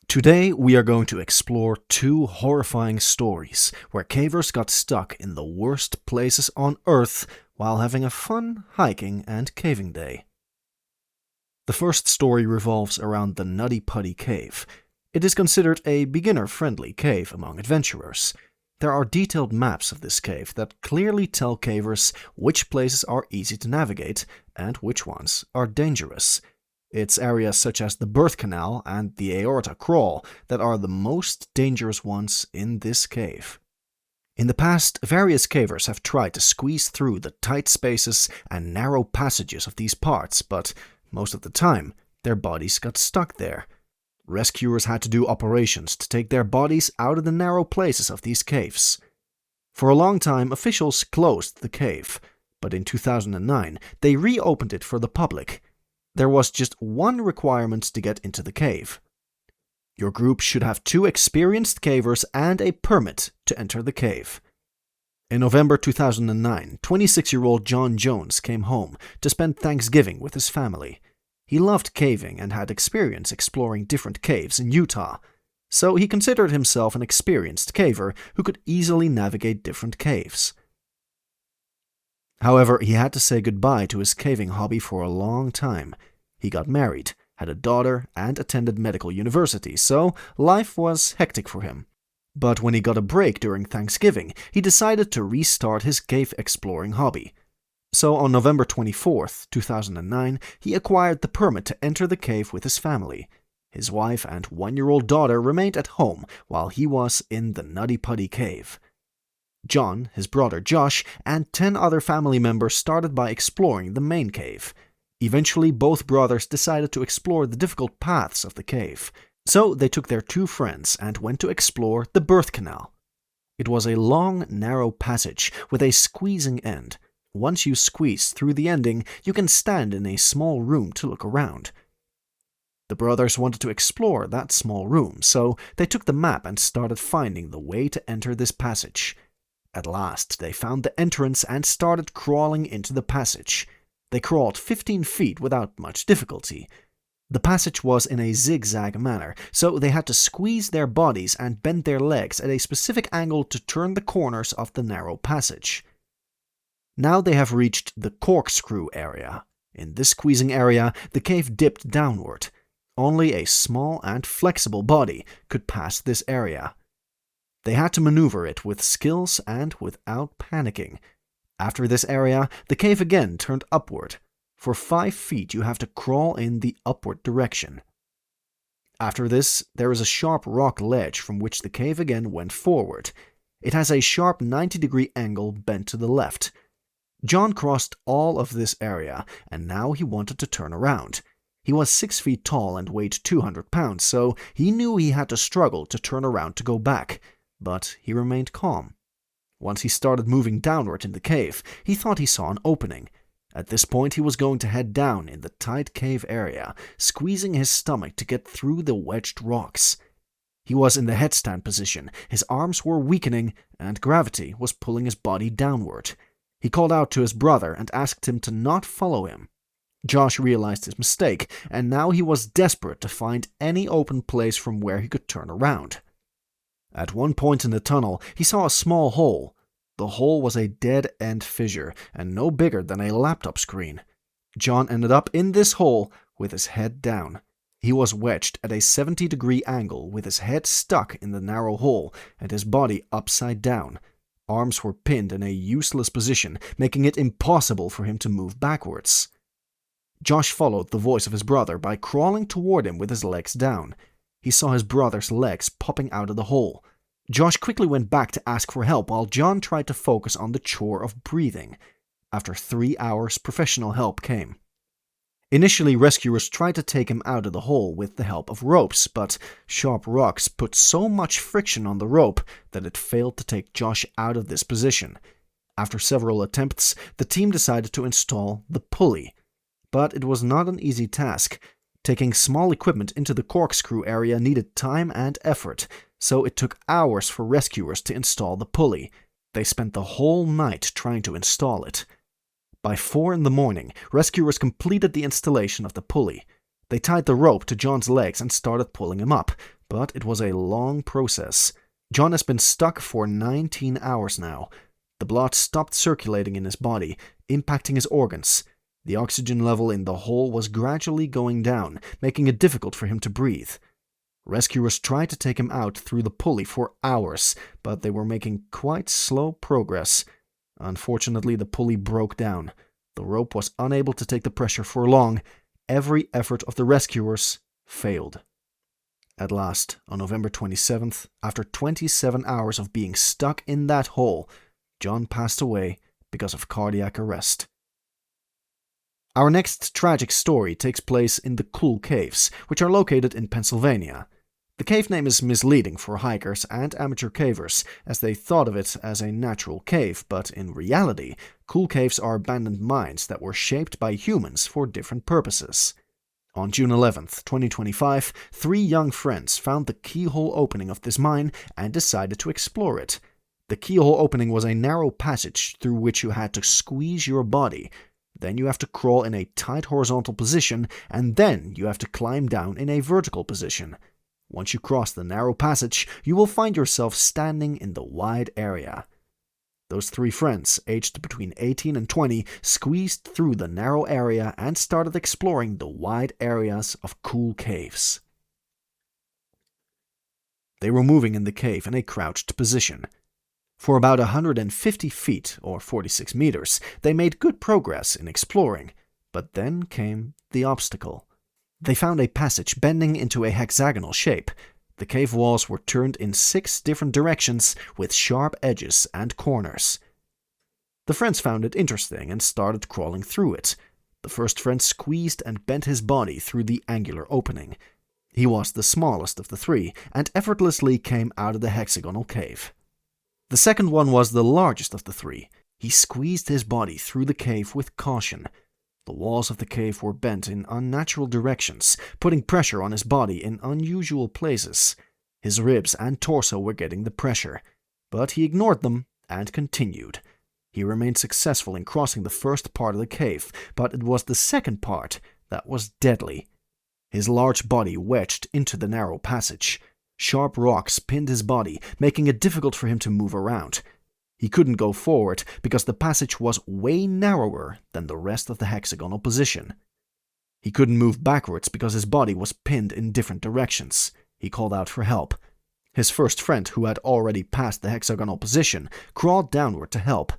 Today we are going to explore two horrifying stories where cavers got stuck in the worst places on Earth while having a fun hiking and caving day. The first story revolves around the Nutty Putty Cave. It is considered a beginner-friendly cave among adventurers. There are detailed maps of this cave that clearly tell cavers which places are easy to navigate and which ones are dangerous. It's areas such as the birth canal and the aorta crawl that are the most dangerous ones in this cave. In the past, various cavers have tried to squeeze through the tight spaces and narrow passages of these parts, but most of the time, their bodies got stuck there. Rescuers had to do operations to take their bodies out of the narrow places of these caves. For a long time, officials closed the cave, but in 2009, they reopened it for the public. There was just one requirement to get into the cave. Your group should have 2 experienced cavers and a permit to enter the cave. In November 2009, 26-year-old John Jones came home to spend Thanksgiving with his family. He loved caving and had experience exploring different caves in Utah, so he considered himself an experienced caver who could easily navigate different caves. However, he had to say goodbye to his caving hobby for a long time. He got married, had a daughter, and attended medical university, so life was hectic for him. But when he got a break during Thanksgiving, he decided to restart his cave exploring hobby. So on November 24th, 2009, he acquired the permit to enter the cave with his family. His wife and 1-year-old daughter remained at home while he was in the Nutty Putty Cave. John, his brother Josh, and 10 other family members started by exploring the main cave. Eventually, both brothers decided to explore the difficult paths of the cave, so they took their 2 friends and went to explore the birth canal. It was a long, narrow passage with a squeezing end. Once you squeeze through the ending, you can stand in a small room to look around. The brothers wanted to explore that small room, so they took the map and started finding the way to enter this passage. At last, they found the entrance and started crawling into the passage. They crawled 15 feet without much difficulty. The passage was in a zigzag manner, so they had to squeeze their bodies and bend their legs at a specific angle to turn the corners of the narrow passage. Now they have reached the corkscrew area. In this squeezing area, the cave dipped downward. Only a small and flexible body could pass this area. They had to maneuver it with skills and without panicking. After this area, the cave again turned upward. For 5 feet you have to crawl in the upward direction. After this, there is a sharp rock ledge from which the cave again went forward. It has a sharp 90-degree angle bent to the left. John crossed all of this area, and now he wanted to turn around. He was 6 feet tall and weighed 200 pounds, so he knew he had to struggle to turn around to go back. But he remained calm. Once he started moving downward in the cave, he thought he saw an opening. At this point, he was going to head down in the tight cave area, squeezing his stomach to get through the wedged rocks. He was in the headstand position, his arms were weakening, and gravity was pulling his body downward. He called out to his brother and asked him to not follow him. Josh realized his mistake, and now he was desperate to find any open place from where he could turn around. At one point in the tunnel, he saw a small hole. The hole was a dead-end fissure, and no bigger than a laptop screen. John ended up in this hole with his head down. He was wedged at a 70-degree angle with his head stuck in the narrow hole and his body upside down. Arms were pinned in a useless position, making it impossible for him to move backwards. Josh followed the voice of his brother by crawling toward him with his legs down. He saw his brother's legs popping out of the hole. Josh quickly went back to ask for help while John tried to focus on the chore of breathing. After 3 hours, professional help came. Initially, rescuers tried to take him out of the hole with the help of ropes, but sharp rocks put so much friction on the rope that it failed to take Josh out of this position. After several attempts, the team decided to install the pulley. But it was not an easy task. Taking small equipment into the corkscrew area needed time and effort, so it took hours for rescuers to install the pulley. They spent the whole night trying to install it. By 4 in the morning, rescuers completed the installation of the pulley. They tied the rope to John's legs and started pulling him up. But it was a long process. John has been stuck for 19 hours now. The blood stopped circulating in his body, impacting his organs. The oxygen level in the hole was gradually going down, making it difficult for him to breathe. Rescuers tried to take him out through the pulley for hours, but they were making quite slow progress. Unfortunately, the pulley broke down. The rope was unable to take the pressure for long. Every effort of the rescuers failed. At last, on November 27th, after 27 hours of being stuck in that hole, John passed away because of cardiac arrest. Our next tragic story takes place in the Cool Caves, which are located in Pennsylvania. The cave name is misleading for hikers and amateur cavers, as they thought of it as a natural cave, but in reality, Cool Caves are abandoned mines that were shaped by humans for different purposes. On June 11th, 2025, 3 young friends found the keyhole opening of this mine and decided to explore it. The keyhole opening was a narrow passage through which you had to squeeze your body. Then you have to crawl in a tight horizontal position, and then you have to climb down in a vertical position. Once you cross the narrow passage, you will find yourself standing in the wide area. Those 3 friends, aged between 18 and 20, squeezed through the narrow area and started exploring the wide areas of Cool Caves. They were moving in the cave in a crouched position. For about 150 feet, or 46 meters, they made good progress in exploring, but then came the obstacle. They found a passage bending into a hexagonal shape. The cave walls were turned in 6 different directions with sharp edges and corners. The friends found it interesting and started crawling through it. The first friend squeezed and bent his body through the angular opening. He was the smallest of the 3 and effortlessly came out of the hexagonal cave. The second one was the largest of the 3. He squeezed his body through the cave with caution. The walls of the cave were bent in unnatural directions, putting pressure on his body in unusual places. His ribs and torso were getting the pressure, but he ignored them and continued. He remained successful in crossing the first part of the cave, but it was the second part that was deadly. His large body wedged into the narrow passage. Sharp rocks pinned his body, making it difficult for him to move around. He couldn't go forward because the passage was way narrower than the rest of the hexagonal position. He couldn't move backwards because his body was pinned in different directions. He called out for help. His first friend, who had already passed the hexagonal position, crawled downward to help.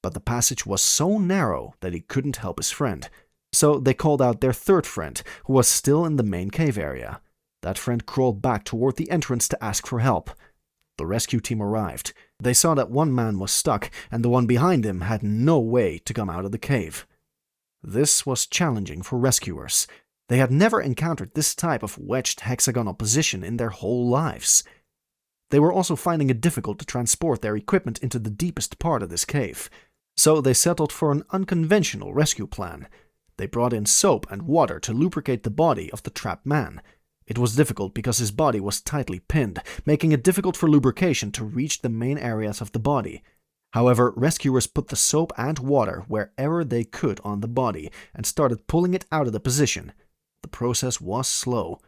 But the passage was so narrow that he couldn't help his friend. So they called out their third friend, who was still in the main cave area. That friend crawled back toward the entrance to ask for help. The rescue team arrived. They saw that one man was stuck, and the one behind him had no way to come out of the cave. This was challenging for rescuers. They had never encountered this type of wedged hexagonal position in their whole lives. They were also finding it difficult to transport their equipment into the deepest part of this cave. So they settled for an unconventional rescue plan. They brought in soap and water to lubricate the body of the trapped man. It was difficult because his body was tightly pinned, making it difficult for lubrication to reach the main areas of the body. However, rescuers put the soap and water wherever they could on the body and started pulling it out of the position. The process was slow.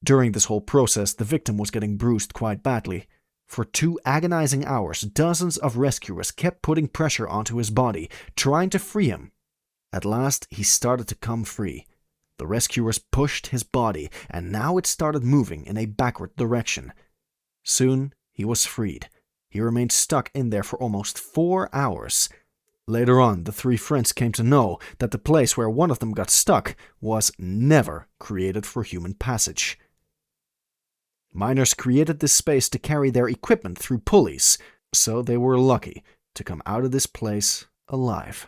During this whole process, the victim was getting bruised quite badly. For 2 agonizing hours, dozens of rescuers kept putting pressure onto his body, trying to free him. At last, he started to come free. The rescuers pushed his body, and now it started moving in a backward direction. Soon, he was freed. He remained stuck in there for almost 4 hours. Later on, the 3 friends came to know that the place where one of them got stuck was never created for human passage. Miners created this space to carry their equipment through pulleys, so they were lucky to come out of this place alive.